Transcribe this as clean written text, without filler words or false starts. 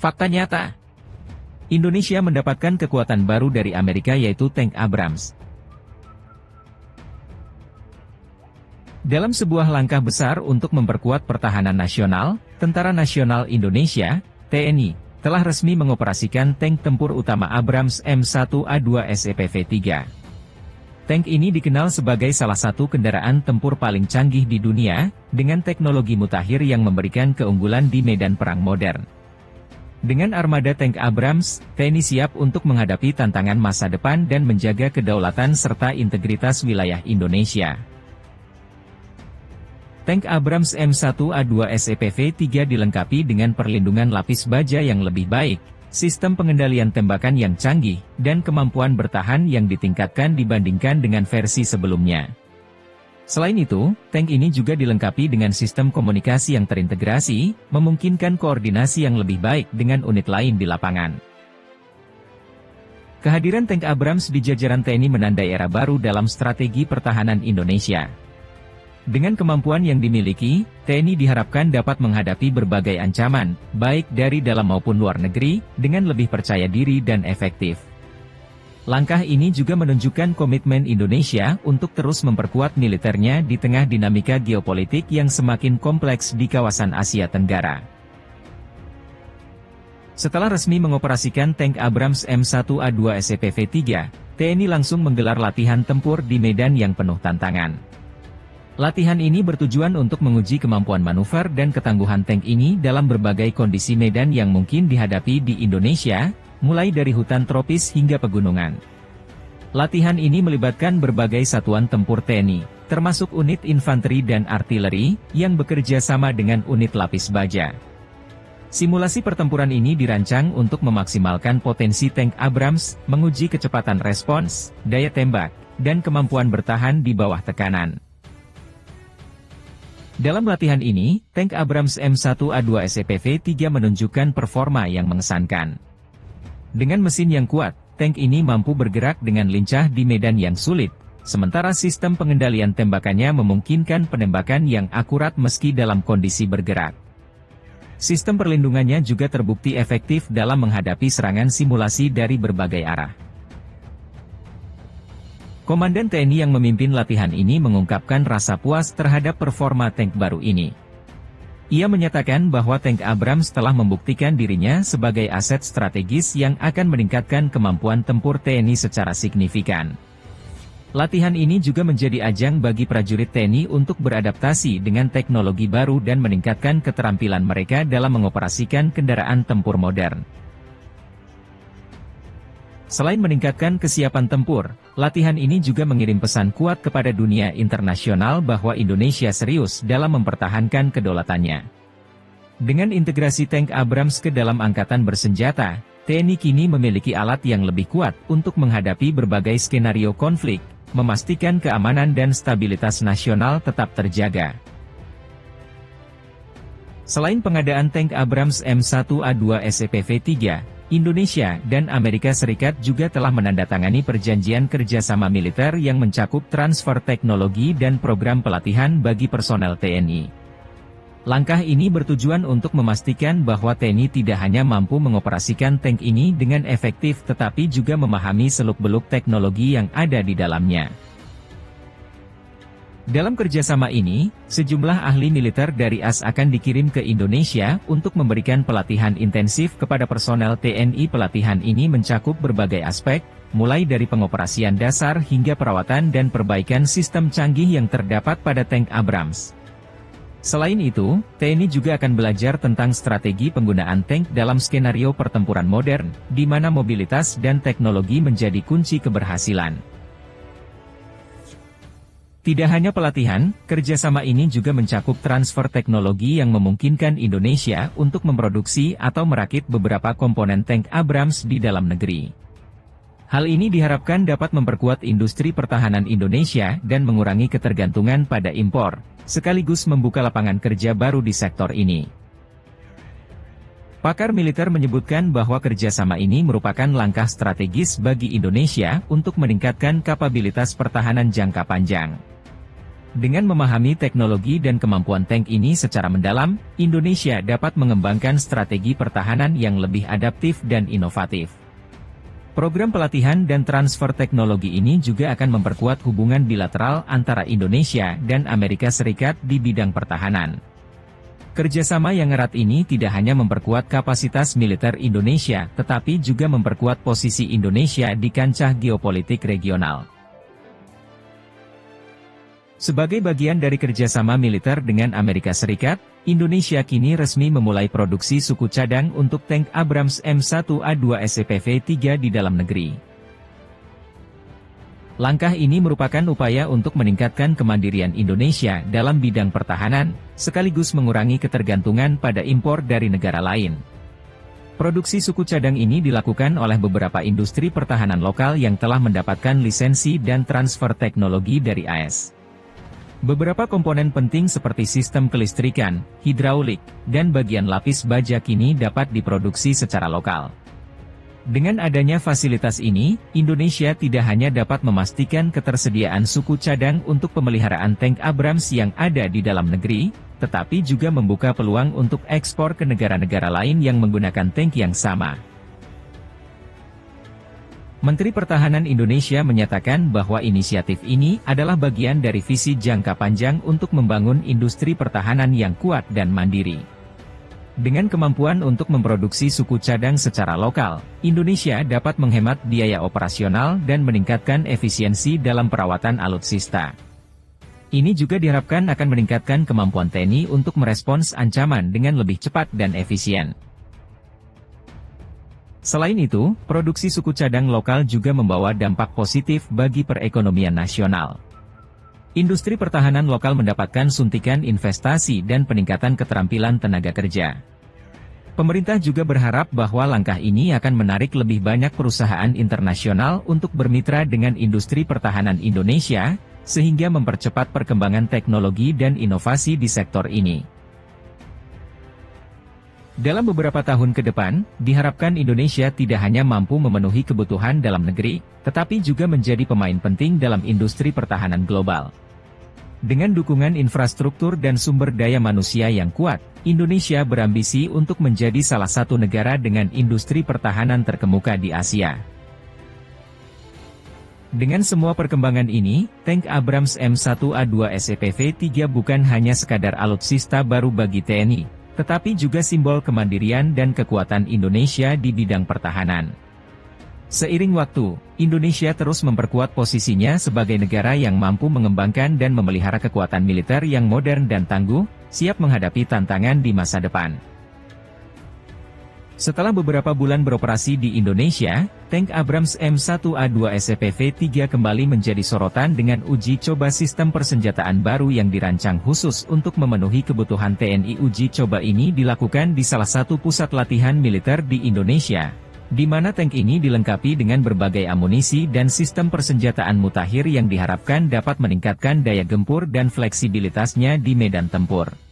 Fakta nyata. Indonesia mendapatkan kekuatan baru dari Amerika yaitu tank Abrams. Dalam sebuah langkah besar untuk memperkuat pertahanan nasional, Tentara Nasional Indonesia, TNI, telah resmi mengoperasikan tank tempur utama Abrams M1A2 SEPV3. Tank ini dikenal sebagai salah satu kendaraan tempur paling canggih di dunia, dengan teknologi mutakhir yang memberikan keunggulan di medan perang modern. Dengan armada tank Abrams, TNI siap untuk menghadapi tantangan masa depan dan menjaga kedaulatan serta integritas wilayah Indonesia. Tank Abrams M1A2 SEPV3 dilengkapi dengan perlindungan lapis baja yang lebih baik, sistem pengendalian tembakan yang canggih, dan kemampuan bertahan yang ditingkatkan dibandingkan dengan versi sebelumnya. Selain itu, tank ini juga dilengkapi dengan sistem komunikasi yang terintegrasi, memungkinkan koordinasi yang lebih baik dengan unit lain di lapangan. Kehadiran tank Abrams di jajaran TNI menandai era baru dalam strategi pertahanan Indonesia. Dengan kemampuan yang dimiliki, TNI diharapkan dapat menghadapi berbagai ancaman, baik dari dalam maupun luar negeri, dengan lebih percaya diri dan efektif. Langkah ini juga menunjukkan komitmen Indonesia untuk terus memperkuat militernya di tengah dinamika geopolitik yang semakin kompleks di kawasan Asia Tenggara. Setelah resmi mengoperasikan tank Abrams M1A2 SEPV3, TNI langsung menggelar latihan tempur di medan yang penuh tantangan. Latihan ini bertujuan untuk menguji kemampuan manuver dan ketangguhan tank ini dalam berbagai kondisi medan yang mungkin dihadapi di Indonesia, mulai dari hutan tropis hingga pegunungan. Latihan ini melibatkan berbagai satuan tempur TNI, termasuk unit infanteri dan artileri, yang bekerja sama dengan unit lapis baja. Simulasi pertempuran ini dirancang untuk memaksimalkan potensi tank Abrams, menguji kecepatan respons, daya tembak, dan kemampuan bertahan di bawah tekanan. Dalam latihan ini, tank Abrams M1A2 SEPV3 menunjukkan performa yang mengesankan. Dengan mesin yang kuat, tank ini mampu bergerak dengan lincah di medan yang sulit, sementara sistem pengendalian tembakannya memungkinkan penembakan yang akurat meski dalam kondisi bergerak. Sistem perlindungannya juga terbukti efektif dalam menghadapi serangan simulasi dari berbagai arah. Komandan TNI yang memimpin latihan ini mengungkapkan rasa puas terhadap performa tank baru ini. Ia menyatakan bahwa tank Abrams telah membuktikan dirinya sebagai aset strategis yang akan meningkatkan kemampuan tempur TNI secara signifikan. Latihan ini juga menjadi ajang bagi prajurit TNI untuk beradaptasi dengan teknologi baru dan meningkatkan keterampilan mereka dalam mengoperasikan kendaraan tempur modern. Selain meningkatkan kesiapan tempur, latihan ini juga mengirim pesan kuat kepada dunia internasional bahwa Indonesia serius dalam mempertahankan kedaulatannya. Dengan integrasi tank Abrams ke dalam angkatan bersenjata, TNI kini memiliki alat yang lebih kuat untuk menghadapi berbagai skenario konflik, memastikan keamanan dan stabilitas nasional tetap terjaga. Selain pengadaan tank Abrams M1A2 SEPV3, Indonesia dan Amerika Serikat juga telah menandatangani perjanjian kerjasama militer yang mencakup transfer teknologi dan program pelatihan bagi personel TNI. Langkah ini bertujuan untuk memastikan bahwa TNI tidak hanya mampu mengoperasikan tank ini dengan efektif tetapi juga memahami seluk-beluk teknologi yang ada di dalamnya. Dalam kerjasama ini, sejumlah ahli militer dari AS akan dikirim ke Indonesia untuk memberikan pelatihan intensif kepada personel TNI. Pelatihan ini mencakup berbagai aspek, mulai dari pengoperasian dasar hingga perawatan dan perbaikan sistem canggih yang terdapat pada tank Abrams. Selain itu, TNI juga akan belajar tentang strategi penggunaan tank dalam skenario pertempuran modern, di mana mobilitas dan teknologi menjadi kunci keberhasilan. Tidak hanya pelatihan, kerjasama ini juga mencakup transfer teknologi yang memungkinkan Indonesia untuk memproduksi atau merakit beberapa komponen tank Abrams di dalam negeri. Hal ini diharapkan dapat memperkuat industri pertahanan Indonesia dan mengurangi ketergantungan pada impor, sekaligus membuka lapangan kerja baru di sektor ini. Pakar militer menyebutkan bahwa kerjasama ini merupakan langkah strategis bagi Indonesia untuk meningkatkan kapabilitas pertahanan jangka panjang. Dengan memahami teknologi dan kemampuan tank ini secara mendalam, Indonesia dapat mengembangkan strategi pertahanan yang lebih adaptif dan inovatif. Program pelatihan dan transfer teknologi ini juga akan memperkuat hubungan bilateral antara Indonesia dan Amerika Serikat di bidang pertahanan. Kerjasama yang erat ini tidak hanya memperkuat kapasitas militer Indonesia, tetapi juga memperkuat posisi Indonesia di kancah geopolitik regional. Sebagai bagian dari kerjasama militer dengan Amerika Serikat, Indonesia kini resmi memulai produksi suku cadang untuk tank Abrams M1A2 SCPV-3 di dalam negeri. Langkah ini merupakan upaya untuk meningkatkan kemandirian Indonesia dalam bidang pertahanan, sekaligus mengurangi ketergantungan pada impor dari negara lain. Produksi suku cadang ini dilakukan oleh beberapa industri pertahanan lokal yang telah mendapatkan lisensi dan transfer teknologi dari AS. Beberapa komponen penting seperti sistem kelistrikan, hidraulik, dan bagian lapis baja kini dapat diproduksi secara lokal. Dengan adanya fasilitas ini, Indonesia tidak hanya dapat memastikan ketersediaan suku cadang untuk pemeliharaan tank Abrams yang ada di dalam negeri, tetapi juga membuka peluang untuk ekspor ke negara-negara lain yang menggunakan tank yang sama. Menteri Pertahanan Indonesia menyatakan bahwa inisiatif ini adalah bagian dari visi jangka panjang untuk membangun industri pertahanan yang kuat dan mandiri. Dengan kemampuan untuk memproduksi suku cadang secara lokal, Indonesia dapat menghemat biaya operasional dan meningkatkan efisiensi dalam perawatan alutsista. Ini juga diharapkan akan meningkatkan kemampuan TNI untuk merespons ancaman dengan lebih cepat dan efisien. Selain itu, produksi suku cadang lokal juga membawa dampak positif bagi perekonomian nasional. Industri pertahanan lokal mendapatkan suntikan investasi dan peningkatan keterampilan tenaga kerja. Pemerintah juga berharap bahwa langkah ini akan menarik lebih banyak perusahaan internasional untuk bermitra dengan industri pertahanan Indonesia, sehingga mempercepat perkembangan teknologi dan inovasi di sektor ini. Dalam beberapa tahun ke depan, diharapkan Indonesia tidak hanya mampu memenuhi kebutuhan dalam negeri, tetapi juga menjadi pemain penting dalam industri pertahanan global. Dengan dukungan infrastruktur dan sumber daya manusia yang kuat, Indonesia berambisi untuk menjadi salah satu negara dengan industri pertahanan terkemuka di Asia. Dengan semua perkembangan ini, tank Abrams M1A2 SCPV-3 bukan hanya sekadar alutsista baru bagi TNI, tetapi juga simbol kemandirian dan kekuatan Indonesia di bidang pertahanan. Seiring waktu, Indonesia terus memperkuat posisinya sebagai negara yang mampu mengembangkan dan memelihara kekuatan militer yang modern dan tangguh, siap menghadapi tantangan di masa depan. Setelah beberapa bulan beroperasi di Indonesia, tank Abrams M1A2 SCPV-3 kembali menjadi sorotan dengan uji coba sistem persenjataan baru yang dirancang khusus untuk memenuhi kebutuhan TNI. Uji coba ini dilakukan di salah satu pusat latihan militer di Indonesia, di mana tank ini dilengkapi dengan berbagai amunisi dan sistem persenjataan mutakhir yang diharapkan dapat meningkatkan daya gempur dan fleksibilitasnya di medan tempur.